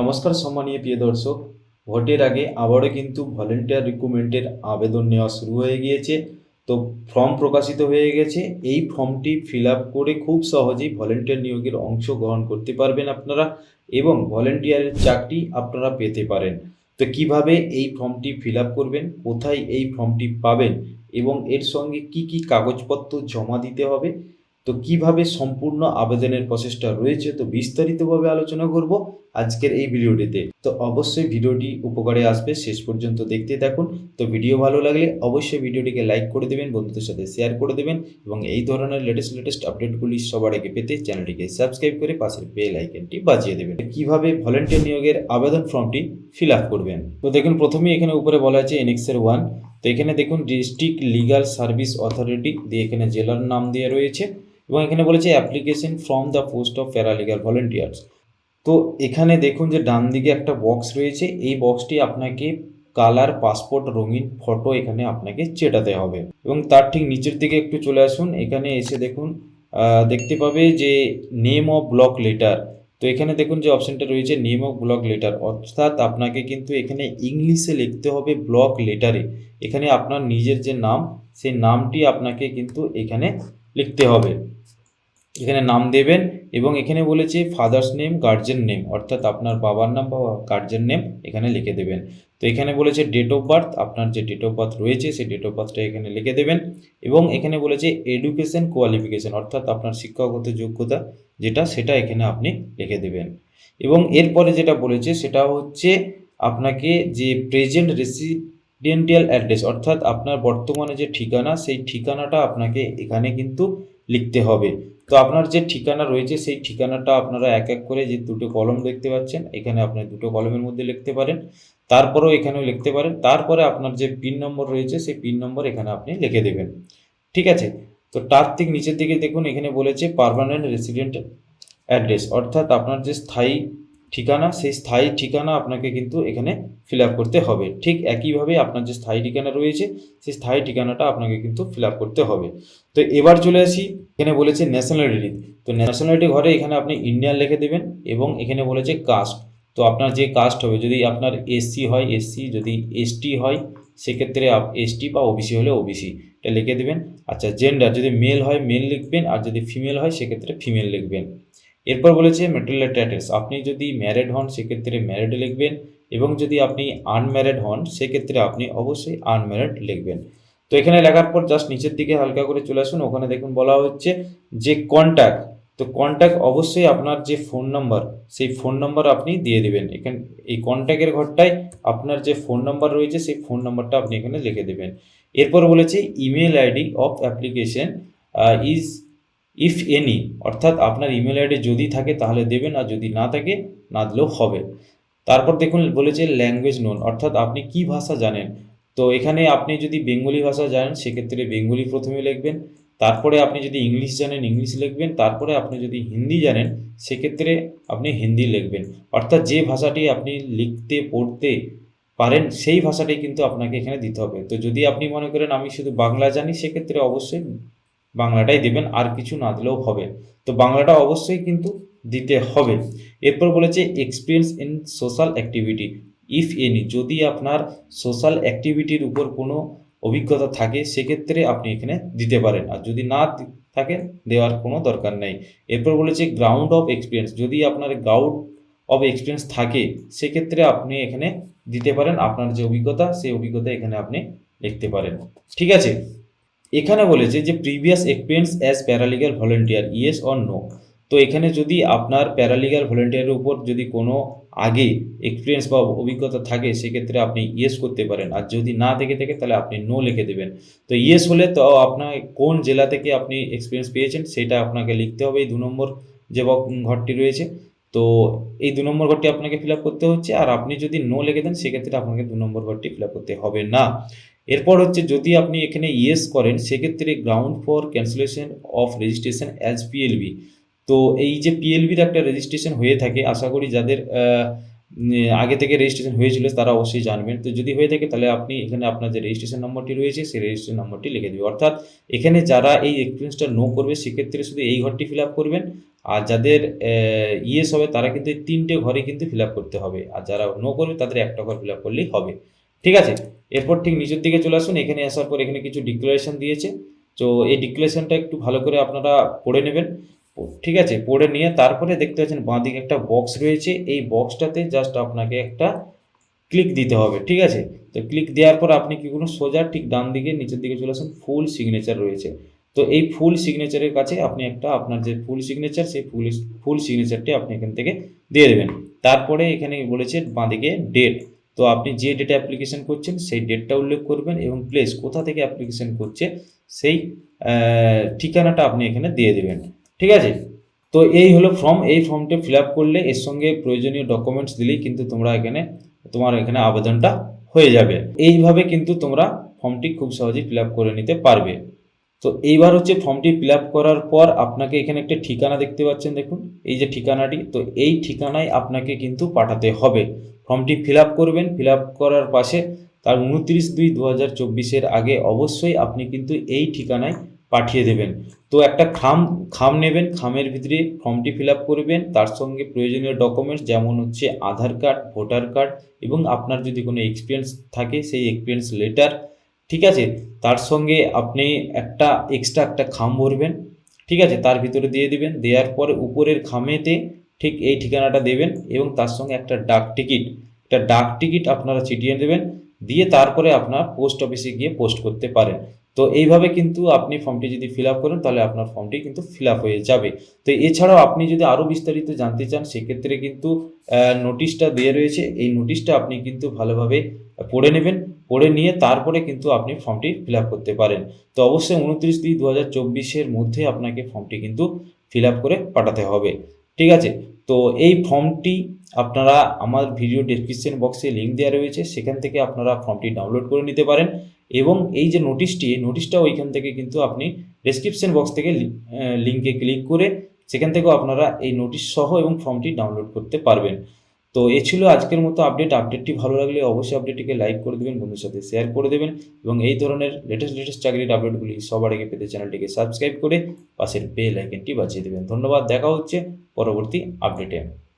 নমস্কার সম্মানীয় প্রিয় দর্শক, ভোটের আগে আবারও কিন্তু ভলেন্টিয়ার রিক্রুটমেন্টের আবেদন নেওয়া শুরু হয়ে গিয়েছে। তো ফর্ম প্রকাশিত হয়ে গেছে। এই ফর্মটি ফিল আপ করে খুব সহজেই ভলেন্টিয়ার নিয়োগের অংশগ্রহণ করতে পারবেন আপনারা এবং ভলেন্টিয়ারের চাকরি আপনারা পেতে পারেন। তো কিভাবে এই ফর্মটি ফিল আপ করবেন, কোথায় এই ফর্মটি পাবেন এবং এর সঙ্গে কি কি কাগজপত্র জমা দিতে হবে, তো কিভাবে সম্পূর্ণ আবেদনের প্রসেসটা রয়েছে, তো বিস্তারিতভাবে আলোচনা করব আজকের এই ভিডিওটিতে। তো অবশ্যই ভিডিওটি উপকারে আসবে, শেষ পর্যন্ত দেখতে থাকুন। তো ভিডিও ভালো লাগলে অবশ্যই ভিডিওটিকে লাইক করে দেবেন, বন্ধুদের সাথে শেয়ার করে দেবেন এবং এই ধরনের লেটেস্ট আপডেটগুলি সবার আগে পেতে চ্যানেলটিকে সাবস্ক্রাইব করে পাশের বেল আইকনটি বাজিয়ে দেবেন। কিভাবে ভলেন্টিয়ার নিয়োগের আবেদন ফর্মটি ফিল আপ করবেন, তো দেখুন প্রথমেই এখানে উপরে বলা আছে এনেক্সের 1। তো এখানে দেখুন ডিস্ট্রিক্ট লিগাল সার্ভিস অথরিটি দিয়ে এখানে জেলার নাম দিয়ে রয়েছে এবং এখানে বলেছে application from the post of paralegal volunteers. তো এখানে দেখুন যে ডান দিকে একটা বক্স রয়েছে, এই বক্সটি আপনাকে কালার পাসপোর্ট রঙিন ফটো এখানে আপনাকে চেটাতে হবে এবং তার ঠিক নিচের দিকে একটু চলে আসুন। এখানে এসে দেখুন দেখতে পাবে যে নেম অফ ব্লক লেটার। তো এখানে দেখুন যে অপশানটা রয়েছে নেম অফ ব্লক লেটার, অর্থাৎ আপনাকে কিন্তু এখানে ইংলিশে লিখতে হবে ব্লক লেটারে। এখানে আপনার নিজের যে নাম, সেই নামটি আপনাকে কিন্তু এখানে লিখতে হবে। এখানে নাম দেবেন এবং এখানে বলেছে ফাদার্স নেম, গার্জেন নেম, অর্থাৎ আপনার বাবার নাম বা গার্জেন নেম এখানে লিখে দেবেন। তো এখানে বলেছে ডেট অফ বার্থ, আপনার যে ডেট অফ বার্থ রয়েছে সেই ডেট অফ বার্থটা এখানে লিখে দেবেন এবং এখানে বলেছে এডুকেশন কোয়ালিফিকেশন, অর্থাৎ আপনার শিক্ষাগত যোগ্যতা যেটা, সেটা এখানে আপনি লিখে দেবেন। এবং এরপরে যেটা বলেছে সেটা হচ্ছে আপনাকে যে প্রেজেন্ট রেসিডেন্টিয়াল অ্যাড্রেস, অর্থাৎ আপনার বর্তমানে যে ঠিকানা, সেই ঠিকানাটা আপনাকে এখানে কিন্তু লিখতে হবে। তো আপনার যে ঠিকানা রয়েছে সেই ঠিকানাটা আপনারা এক এক করে যে দুটো কলম দেখতে পাচ্ছেন, এখানে আপনি দুটো কলমের মধ্যে লিখতে পারেন, তারপরেও এখানেও লিখতে পারেন। তারপরে আপনার যে পিন নম্বর রয়েছে সেই পিন নম্বর এখানে আপনি লিখে দেবেন। ঠিক আছে। তো তার ঠিক নিচের দিকে দেখুন এখানে বলেছে পার্মানেন্ট রেসিডেন্ট অ্যাড্রেস, অর্থাৎ আপনার যে স্থায়ী ঠিকানা, সেই স্থায়ী ঠিকানা আপনাকে কিন্তু এখানে ফিল আপ করতে হবে। ঠিক একইভাবে আপনার যে স্থায়ী ঠিকানা রয়েছে সেই স্থায়ী ঠিকানাটা আপনাকে কিন্তু ফিল আপ করতে হবে। তো এবার চলে আসি, এখানে বলেছে ন্যাশনালিটি। তো ন্যাশনালিটি ঘরে এখানে আপনি ইন্ডিয়ান লিখে দেবেন এবং এখানে বলেছে কাস্ট। তো আপনার যে কাস্ট হবে, যদি আপনার এসসি হয় এসসি, যদি এসটি হয় সেক্ষেত্রে এসটি বা ওবিসি হলে ওবিসি এটা লিখে দেবেন। আচ্ছা, জেন্ডার, যদি মেল হয় মেল লিখবেন আর যদি ফিমেল হয় সেক্ষেত্রে ফিমেল লিখবেন। এরপর বলেছে ম্যারিটাল স্ট্যাটাস, আপনি যদি ম্যারিড হন সেক্ষেত্রে ম্যারিড লিখবেন এবং যদি আপনি আনম্যারিড হন সেক্ষেত্রে আপনি অবশ্যই আনম্যারিড লিখবেন। তো এখানে লেখার পর জাস্ট নিচের দিকে হালকা করে চলে আসুন, ওখানে দেখুন বলা হচ্ছে যে কন্ট্যাক্ট। তো কন্ট্যাক্ট অবশ্যই আপনার যে ফোন নাম্বার সেই ফোন নাম্বার আপনি দিয়ে দেবেন। এখানে এই কন্ট্যাক্টের ঘরটায় আপনার যে ফোন নাম্বার রয়েছে সেই ফোন নাম্বারটা আপনি এখানে লিখে দেবেন। এরপর বলেছে email ID of application is if any, অর্থাৎ আপনার ইমেল আইডি যদি থাকে তাহলে দেবেন আর যদি না থাকে না দিলেও হবে। তারপর দেখুন বলেছে ল্যাঙ্গুয়েজ নোন, অর্থাৎ আপনি কি ভাষা জানেন। তো এখানে আপনি যদি বেঙ্গলি ভাষা জানেন সেক্ষেত্রে বেঙ্গলি প্রথমে লিখবেন, তারপরে আপনি যদি ইংলিশ জানেন ইংলিশ লিখবেন, তারপরে আপনি যদি হিন্দি জানেন সেক্ষেত্রে আপনি হিন্দি লিখবেন। অর্থাৎ যে ভাষাটি আপনি লিখতে পড়তে পারেন সেই ভাষাটাই কিন্তু আপনাকে এখানে দিতে হবে। তো যদি আপনি মনে করেন আমি শুধু বাংলা জানি সেক্ষেত্রে অবশ্যই বাংলাটাই দেবেন, আর কিছু না দিলেও হবে। তো বাংলাটা অবশ্যই কিন্তু দিতে হবে। এরপর বলেছে experience in social activity if any, যদি আপনার সোশ্যাল অ্যাক্টিভিটির উপর কোনো অভিজ্ঞতা থাকে সেক্ষেত্রে আপনি এখানে দিতে পারেন, আর যদি না থাকে দেওয়ার কোনো দরকার নেই। এরপর বলেছে গ্রাউন্ড অফ এক্সপিরিয়েন্স, যদি আপনার গ্রাউন্ড অফ এক্সপিরিয়েন্স থাকে সেক্ষেত্রে আপনি এখানে দিতে পারেন, আপনার যে অভিজ্ঞতা সেই অভিজ্ঞতা এখানে আপনি লিখতে পারেন। ঠিক আছে। এখানে বলেছে যে previous experience as paralegal volunteer yes or no. তো এখানে যদি আপনার প্যারালিগাল ভলেন্টিয়ারের উপর যদি কোনো আগে এক্সপিরিয়েন্স বা অভিজ্ঞতা থাকে সেক্ষেত্রে আপনি ইয়েস করতে পারেন, আর যদি না থেকে থাকে তাহলে আপনি নো লিখে দেবেন। তো ইয়েস হলে তো আপনার কোন জেলা থেকে আপনি এক্সপিরিয়েন্স পেয়েছেন সেটা আপনাকে লিখতে হবে, এই 2 নম্বর যে ঘরটি রয়েছে। তো এই 2 নম্বর ঘরটি আপনাকে ফিল আপ করতে হচ্ছে, আর আপনি যদি নো লিখে দেন সেক্ষেত্রে আপনাকে 2 নম্বর ঘরটি ফিল আপ করতে হবে না। এরপর হচ্ছে যদি আপনি এখানে ইয়েস করেন সেক্ষেত্রে ground for cancellation of registration as PLB. তো এই যে পিএলবির একটা রেজিস্ট্রেশন হয়ে থাকে, আশা করি যাদের আগে থেকে রেজিস্ট্রেশন হয়েছিল তারা অবশ্যই জানবেন। তো যদি হয়ে থাকে তাহলে আপনি এখানে আপনার যে রেজিস্ট্রেশন নম্বরটি রয়েছে সেই রেজিস্ট্রেশন নম্বরটি লিখে দেবেন। অর্থাৎ এখানে যারা এই এক্সপিরিয়েন্সটা নো করবে সেক্ষেত্রে শুধু এই ঘরটি ফিল আপ করবেন, আর যাদের ইয়েস হবে তারা কিন্তু এই 3টে ঘরে কিন্তু ফিল আপ করতে হবে, আর যারা নো করবে তাদের একটা ঘর ফিল আপ করলেই হবে। ঠিক আছে, এরপর ঠিক নিচের দিকে চলে আসুন। এখানে আসার পর এখানে কিছু ডিক্লারেশন দিয়েছে, তো এই ডিক্লারেশনটা একটু ভালো করে আপনারা পড়ে নেবেন। ঠিক আছে, পড়ে নিয়ে তারপরে দেখতে পাচ্ছেন বাঁদিকে একটা বক্স রয়েছে, এই বক্সটাতে জাস্ট আপনাকে একটা ক্লিক দিতে হবে। ঠিক আছে, তো ক্লিক দেওয়ার পর আপনি কি করুন, সোজা ঠিক ডান দিকে নিচের দিকে চলে আসুন, ফুল সিগনেচার রয়েছে। তো এই ফুল সিগনেচারের কাছে আপনি একটা আপনার যে ফুল সিগনেচার সেই ফুল সিগনেচারটি আপনি এখান থেকে দিয়ে দেবেন। তারপরে এখানে বলেছে বাঁদিকে ডেট, তো আপনি যে ডেটে অ্যাপ্লিকেশন করছেন সেই ডেটটা উল্লেখ করবেন এবং প্লেস কোথা থেকে অ্যাপ্লিকেশন করছে সেই ঠিকানাটা আপনি এখানে দিয়ে দেবেন। ঠিক আছে, তো এই হলো ফর্ম। এই ফর্মটা ফিল আপ করলে এর সঙ্গে প্রয়োজনীয় ডকুমেন্টস দিলেই কিন্তু তোমার এখানে আবেদনটা হয়ে যাবে। এইভাবে কিন্তু তোমরা ফর্মটি খুব সহজেই ফিল আপ করে নিতে পারবে। তো এইবার হচ্ছে ফর্মটি ফিল আপ করার পর আপনাকে এখানে একটা ঠিকানা দেখতে পাচ্ছেন, দেখুন এই যে ঠিকানাটি, তো এই ঠিকানায় আপনাকে কিন্তু পাঠাতে হবে। ফর্মটি ফিল আপ করবেন, ফিল আপ করার পাশে তার 29/2/2024 আগে অবশ্যই আপনি কিন্তু এই ঠিকানায় পাঠিয়ে দেবেন। তো একটা খাম নেবেন, খামের ভিতরে ফর্মটি ফিল আপ করবেন, তার সঙ্গে প্রয়োজনীয় ডকুমেন্টস যেমন হচ্ছে আধার কার্ড, ভোটার কার্ড এবং আপনার যদি কোনো এক্সপিরিয়েন্স থাকে সেই এক্সপিরিয়েন্স লেটার। ঠিক আছে, তার সঙ্গে আপনি এক্সট্রা একটা খাম ভরবেন। ঠিক আছে, তার ভিতরে দিয়ে দিবেন, দেওয়ার পরে উপরের খামেতে ঠিক এই ঠিকানাটা দেবেন এবং তার সঙ্গে একটা ডাক টিকিট আপনারা চিটিয়ে দেবেন, দিয়ে তারপরে আপনার পোস্ট অফিসে গিয়ে পোস্ট করতে পারেন। তো এইভাবে কিন্তু আপনি ফর্মটি যদি ফিল আপ করেন তাহলে আপনার ফর্মটি কিন্তু ফিল আপ হয়ে যাবে। তো এছাড়াও আপনি যদি আরও বিস্তারিত জানতে চান সেক্ষেত্রে কিন্তু নোটিশটা দেওয়া রয়েছে, এই নোটিশটা আপনি কিন্তু ভালোভাবে পড়ে নেবেন, পড়ে নিয়ে তারপরে কিন্তু আপনি ফর্মটি ফিল আপ করতে পারেন। তো অবশ্যই 29/2/2024 মধ্যে আপনাকে ফর্মটি কিন্তু ফিল আপ করে পাঠাতে হবে। ঠিক আছে, তো এই ফর্মটি আপনারা আমার ভিডিও ডেসক্রিপশন বক্সে লিঙ্ক দেওয়া রয়েছে, সেখান থেকে আপনারা ফর্মটি ডাউনলোড করে নিতে পারেন এবং এই যে নোটিশটা ওইখান থেকে কিন্তু আপনি ডেসক্রিপশন বক্স থেকে লিঙ্কে ক্লিক করে সেখান থেকেও আপনারা এই নোটিশ সহ এবং ফর্মটি ডাউনলোড করতে পারবেন। তো এ ছিল আজকের মতো আপডেটটি ভালো লাগলে অবশ্যই আপডেটটিকে লাইক করে দেবেন, বন্ধুর সাথে শেয়ার করে দেবেন এবং এই ধরনের লেটেস্ট চাকরির আপডেটগুলি সবার আগে পেতে চ্যানেলটিকে সাবস্ক্রাইব করে পাশের বেল আইকনটি বাজিয়ে দেবেন। ধন্যবাদ, দেখা হচ্ছে পরবর্তী আপডেটে।